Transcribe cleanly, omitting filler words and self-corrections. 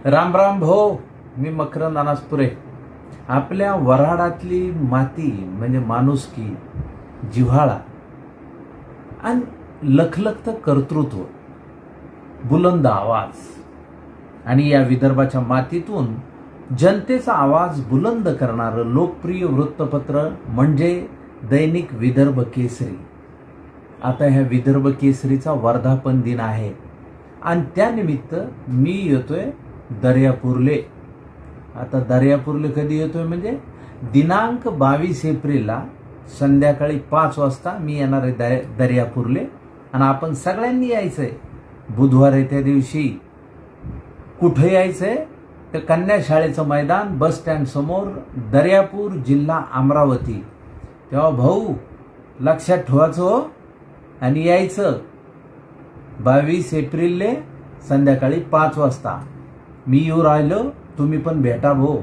राम राम भो. मी मकरंद अनासपुरे. आपल्या वऱ्हाडातली माती म्हणजे माणुसकी, जिव्हाळा आणि लखलखतं कर्तृत्व, बुलंद आवाज आणि या विदर्भाच्या मातीतून जनतेचा आवाज बुलंद करणारं लोकप्रिय वृत्तपत्र म्हणजे दैनिक विदर्भ केसरी. आता ह्या विदर्भ केसरीचा वर्धापन दिन आहे आणि त्यानिमित्त मी येतोय दर्यापूरले. आता दर्यापूरले कधी येतोय म्हणजे दिनांक 22 एप्रिलला संध्याकाळी 5 वाजता मी येणार आहे दर्यापूरले. आणि आपण सगळ्यांनी यायचंय. बुधवार आहे त्या दिवशी. कुठे यायचंय तर कन्या शाळेचं मैदान, बस स्टँड समोर, दर्यापूर, जिल्हा अमरावती. तेव्हा भाऊ लक्षात ठेवायचं हो आणि यायचं 22 एप्रिलले संध्याकाळी 5 वाजता. मी येऊ राहिलो, तुम्ही पण भेटा भाऊ.